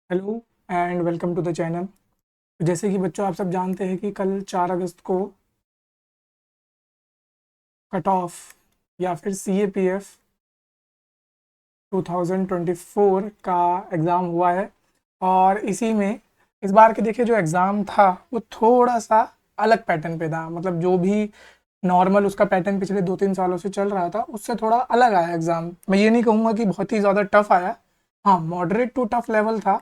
Hello and welcome to the channel. जैसे कि बच्चों आप सब जानते हैं कि कल 4 अगस्त को कट ऑफ या फिर CAPF 2024 का एग्ज़ाम हुआ है। और इसी में इस बार के देखिए जो एग्ज़ाम था वो थोड़ा सा अलग पैटर्न पे था। मतलब जो भी नॉर्मल उसका पैटर्न पिछले 2-3 सालों से चल रहा था उससे थोड़ा अलग आया एग्ज़ाम। मैं ये नहीं कहूँगा कि बहुत ही ज़्यादा टफ आया, हाँ मॉडरेट टू टफ लेवल था।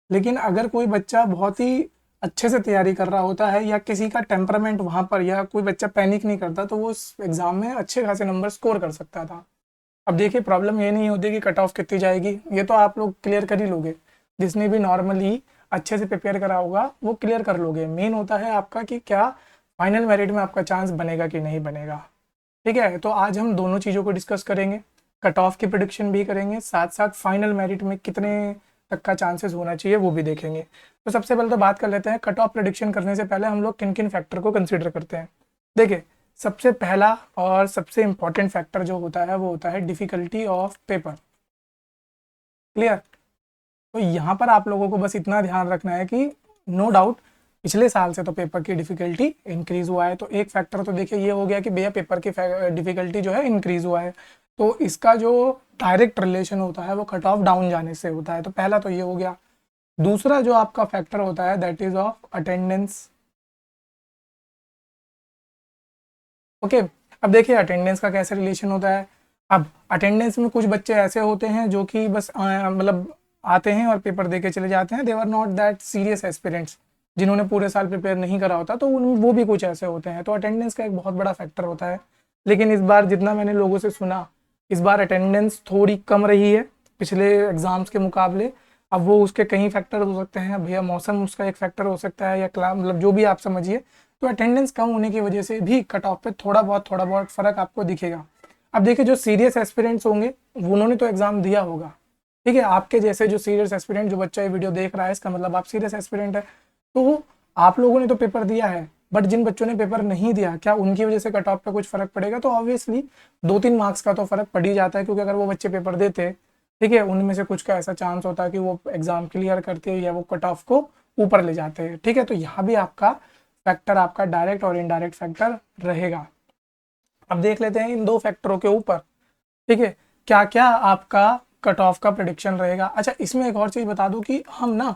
लेकिन अगर कोई बच्चा बहुत ही अच्छे से तैयारी कर रहा होता है या किसी का टेम्परामेंट वहाँ पर, या कोई बच्चा पैनिक नहीं करता, तो वो उस एग्ज़ाम में अच्छे खासे नंबर स्कोर कर सकता था। अब देखिए प्रॉब्लम ये नहीं होती कि कट ऑफ कितनी जाएगी, ये तो आप लोग क्लियर कर ही लोगे। जिसने भी नॉर्मली अच्छे से प्रिपेयर करा होगा वो क्लियर कर लोगे। मेन होता है आपका कि क्या फाइनल मेरिट में आपका चांस बनेगा कि नहीं बनेगा। ठीक है, तो आज हम दोनों चीज़ों को डिस्कस करेंगे। कट ऑफ की प्रिडिक्शन भी करेंगे, साथ साथ फाइनल मेरिट में कितने तक का चांसेस होना चाहिए वो भी देखेंगे। तो सबसे पहले तो बात कर लेते हैं, कट ऑफ प्रिडिक्शन करने से पहले हम लोग किन किन फैक्टर को कंसिडर करते हैं। देखिए सबसे पहला और सबसे इम्पॉर्टेंट फैक्टर जो होता है वो होता है डिफ़िकल्टी ऑफ पेपर। क्लियर? तो यहाँ पर आप लोगों को बस इतना ध्यान रखना है कि नो डाउट पिछले साल से तो पेपर की डिफ़िकल्टी इंक्रीज़ हुआ है। तो एक फैक्टर तो देखिए ये हो गया कि भैया पेपर की डिफ़िकल्टी जो है इंक्रीज़ हुआ है। तो इसका जो डायरेक्ट रिलेशन होता है वो कट ऑफ डाउन जाने से होता है। तो पहला तो ये हो गया। दूसरा जो आपका फैक्टर होता है that is of attendance. Okay, अब देखिए अटेंडेंस का कैसे रिलेशन होता है। अब अटेंडेंस में कुछ बच्चे ऐसे होते हैं जो कि बस मतलब आते हैं और पेपर दे के चले जाते हैं। They are not that serious aspirants, जिन्होंने पूरे साल प्रिपेयर नहीं करा होता, तो उन वो भी कुछ ऐसे होते हैं। तो अटेंडेंस का एक बहुत बड़ा फैक्टर होता है। लेकिन इस बार जितना मैंने लोगों से सुना, इस बार अटेंडेंस थोड़ी कम रही है पिछले एग्ज़ाम्स के मुकाबले। अब वो उसके कई फैक्टर हो सकते हैं भैया, मौसम उसका एक फैक्टर हो सकता है, या क्लास मतलब जो भी आप समझिए। तो अटेंडेंस कम होने की वजह से भी कट ऑफ पे थोड़ा बहुत फ़र्क आपको दिखेगा। अब देखिए जो सीरियस एस्पिरेंट्स होंगे उन्होंने तो एग्ज़ाम दिया होगा। ठीक है, आपके जैसे जो सीरियस एस्पिरेंट, जो बच्चा ये वीडियो देख रहा है इसका मतलब आप सीरियस एस्पिरेंट है, तो आप लोगों ने तो पेपर दिया है। बट जिन बच्चों ने पेपर नहीं दिया, क्या उनकी वजह से कट ऑफ पे कुछ फ़र्क पड़ेगा? तो ऑब्वियसली 2-3 मार्क्स का तो फ़र्क पड़ ही जाता है, क्योंकि अगर वो बच्चे पेपर देते, ठीक है, उनमें से कुछ का ऐसा चांस होता है कि वो एग्ज़ाम क्लियर करते हैं या वो कट ऑफ को ऊपर ले जाते हैं। ठीक है, तो यहाँ भी आपका फैक्टर आपका डायरेक्ट और इनडायरेक्ट फैक्टर रहेगा। अब देख लेते हैं इन दो फैक्टरों के ऊपर, ठीक है, क्या क्या आपका कट ऑफ का प्रेडिक्शन रहेगा। अच्छा, इसमें एक और चीज़ बता दूं कि हम ना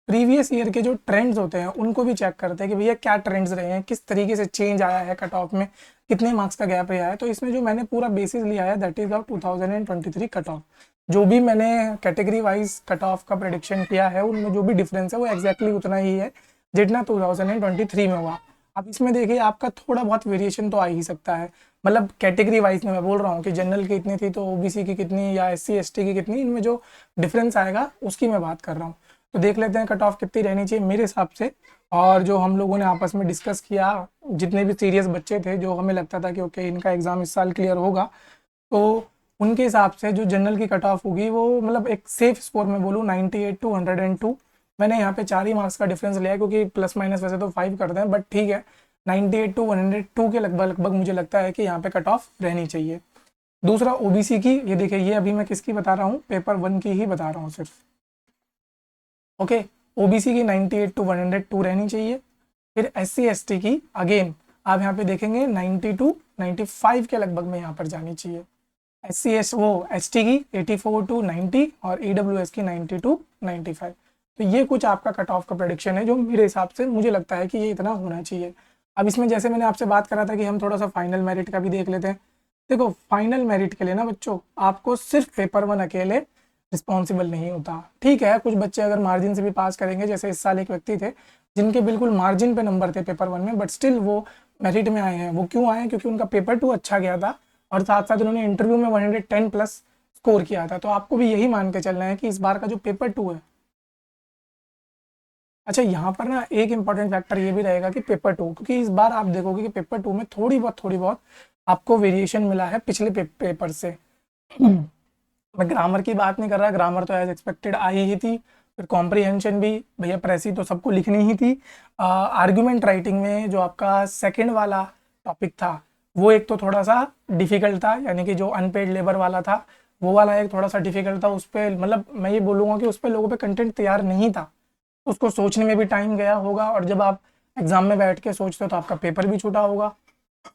प्रीवियस ईयर के जो ट्रेंड्स होते हैं उनको भी चेक करते हैं कि भैया क्या ट्रेंड्स रहे हैं, किस तरीके से चेंज आया है कट ऑफ में, कितने मार्क्स का गैप रहा है। तो इसमें जो मैंने पूरा बेसिस लिया है that is of 2023 cut off. जो भी मैंने कैटेगरी वाइज कट ऑफ का प्रेडिक्शन किया है उनमें जो भी डिफरेंस है वो एग्जैक्टली उतना ही है जितना 2023 में हुआ। अब इसमें देखिए आपका थोड़ा बहुत वेरिएशन तो आ ही सकता है। मतलब कैटेगरी वाइज में मैं बोल रहा हूँ कि जनरल की इतनी थी तो ओबीसी की कितनी या SC ST की कितनी, इनमें जो डिफरेंस आएगा उसकी मैं बात कर रहा हूँ। तो देख लेते हैं कट ऑफ कितनी रहनी चाहिए मेरे हिसाब से। और जो हम लोगों ने आपस में डिस्कस किया, जितने भी सीरियस बच्चे थे जो हमें लगता था कि ओके इनका एग्ज़ाम इस साल क्लियर होगा, तो उनके हिसाब से जो जनरल की कट ऑफ होगी वो मतलब एक सेफ स्कोर में बोलूँ 98 to 102। मैंने यहाँ पे 4 ही मार्क्स का डिफरेंस लिया है क्योंकि प्लस माइनस वैसे तो 5 करते हैं, बट ठीक है 98 to 102 के लगभग लगभग मुझे लगता है कि यहाँ पे कट ऑफ रहनी चाहिए। दूसरा ओबीसी की, ये देखिए ये अभी मैं किसकी बता रहा हूँ, पेपर 1 की ही बता रहा हूँ सिर्फ। ओके, ओबीसी की 98 to 102 रहनी चाहिए। फिर SC ST की अगेन आप यहाँ पे देखेंगे 90 to 95 के लगभग में यहाँ पर जानी चाहिए। ST की 84 to 90 और EWS की 90 to 95। तो ये कुछ आपका कट ऑफ का प्रेडिक्शन है जो मेरे हिसाब से मुझे लगता है कि ये इतना होना चाहिए। अब इसमें जैसे मैंने आपसे बात करा था कि हम थोड़ा सा फाइनल मेरिट का भी देख लेते हैं। देखो फाइनल मेरिट के लिए ना बच्चों आपको सिर्फ पेपर 1 अकेले रिस्पॉन्सिबल नहीं होता। ठीक है, कुछ बच्चे अगर मार्जिन से भी पास करेंगे, जैसे इस साल एक व्यक्ति थे जिनके बिल्कुल मार्जिन पे नंबर थे पेपर 1 में, बट स्टिल वो मेरिट में आए हैं। वो क्यों आए हैं? क्योंकि उनका पेपर 2 अच्छा गया था और साथ साथ उन्होंने इंटरव्यू में 110 प्लस स्कोर किया था। तो आपको भी यही मान के चलना है कि इस बार का जो पेपर 2 है, अच्छा यहाँ पर ना एक इंपॉर्टेंट फैक्टर ये भी रहेगा कि पेपर 2, क्योंकि इस बार आप देखोगे कि पेपर 2 में थोड़ी बहुत आपको वेरिएशन मिला है पिछले पेपर से। मैं ग्रामर की बात नहीं कर रहा, ग्रामर तो एज एक्सपेक्टेड आई ही थी। फिर कॉम्प्रिहेंशन भी भैया प्रेसी तो सबको लिखनी ही थी। आर्गुमेंट राइटिंग में जो आपका सेकंड वाला टॉपिक था वो एक तो थोड़ा सा डिफिकल्ट था, यानी कि जो अनपेड लेबर वाला था वो वाला एक थोड़ा सा डिफिकल्ट था, उस पर मतलब मैं ये बोलूँगा कि उस पर लोगों पे कंटेंट तैयार नहीं था, उसको सोचने में भी टाइम गया होगा, और जब आप एग्जाम में बैठ के सोचते हो तो आपका पेपर भी छूटा होगा।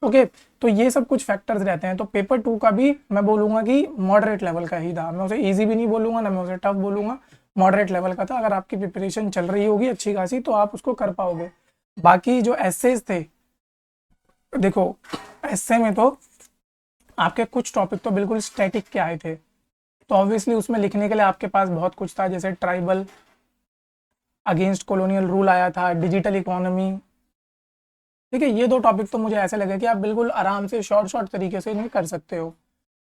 ओके, तो ये सब कुछ फैक्टर्स रहते हैं। तो पेपर 2 का भी मैं बोलूँगा कि मॉडरेट लेवल का ही था, मैं उसे ईजी भी नहीं बोलूँगा ना मैं उसे टफ बोलूँगा, मॉडरेट लेवल का था। अगर आपकी प्रिपरेशन चल रही होगी अच्छी खासी तो आप उसको कर पाओगे। बाकी जो एसेज थे, देखो एसे में तो आपके कुछ टॉपिक तो बिल्कुल स्टैटिक के आए थे, तो ऑब्वियसली उसमें लिखने के लिए आपके पास बहुत कुछ था, जैसे ट्राइबल अगेंस्ट कॉलोनियल रूल आया था, डिजिटल इकोनॉमी। ठीक है, ये 2 टॉपिक तो मुझे ऐसे लगे कि आप बिल्कुल आराम से शॉर्ट शॉर्ट तरीके से इन्हें कर सकते हो।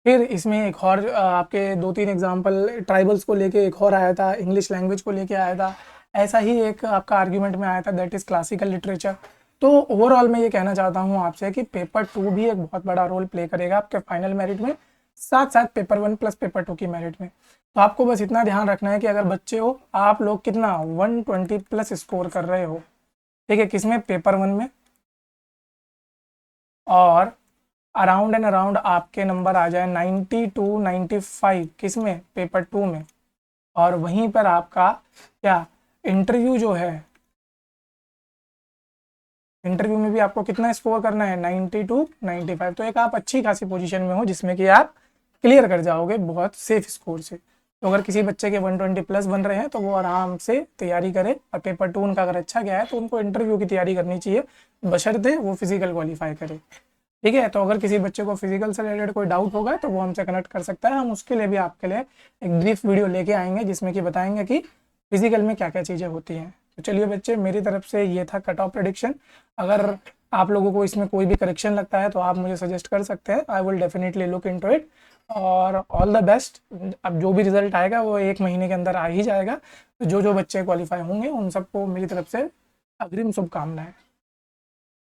फिर इसमें एक और आपके 2-3 एग्जाम्पल ट्राइबल्स को लेके एक और आया था, इंग्लिश लैंग्वेज को लेके आया था, ऐसा ही एक आपका आर्ग्यूमेंट में आया था, दैट इज़ क्लासिकल लिटरेचर। तो ओवरऑल मैं ये कहना चाहता हूँ आपसे कि पेपर 2 भी एक बहुत बड़ा रोल प्ले करेगा आपके फाइनल मेरिट में, साथ साथ पेपर 1 प्लस पेपर 2 की मेरिट में। तो आपको बस इतना ध्यान रखना है कि अगर बच्चे हो आप लोग कितना 120 प्लस स्कोर कर रहे हो, ठीक है, किसमें, पेपर 1 में, और अराउंड एंड अराउंड आपके नंबर आ जाए 90 टू 95 किसमें, पेपर 2 में, और वहीं पर आपका क्या इंटरव्यू जो है, इंटरव्यू में भी आपको कितना स्कोर करना है, 90 टू 95। तो एक आप अच्छी खासी पोजीशन में हो जिसमें कि आप क्लियर कर जाओगे बहुत सेफ स्कोर से। तो अगर किसी बच्चे के 120 प्लस बन रहे हैं तो वो आराम से तैयारी करे, और पेपर 2 उनका अगर अच्छा गया है तो उनको इंटरव्यू की तैयारी करनी चाहिए, बशर्ते वो फिजिकल क्वालिफाई करे। ठीक है, तो अगर किसी बच्चे को फिजिकल से रिलेटेड कोई डाउट होगा तो वो हमसे कनेक्ट कर सकता है, हम उसके लिए भी आपके लिए एक ब्रीफ वीडियो लेके आएंगे जिसमें कि बताएंगे कि फिजिकल में क्या क्या चीज़ें होती हैं। तो चलिए बच्चे, मेरी तरफ से ये था कट ऑफ प्रेडिक्शन। अगर आप लोगों को इसमें कोई भी करेक्शन लगता है तो आप मुझे सजेस्ट कर सकते हैं, I will definitely look into it. और ऑल द बेस्ट। अब जो भी रिजल्ट आएगा वो 1 महीने के अंदर आ ही जाएगा, तो जो जो बच्चे क्वालिफाई होंगे उन सबको मेरी तरफ से अग्रिम शुभकामनाएं।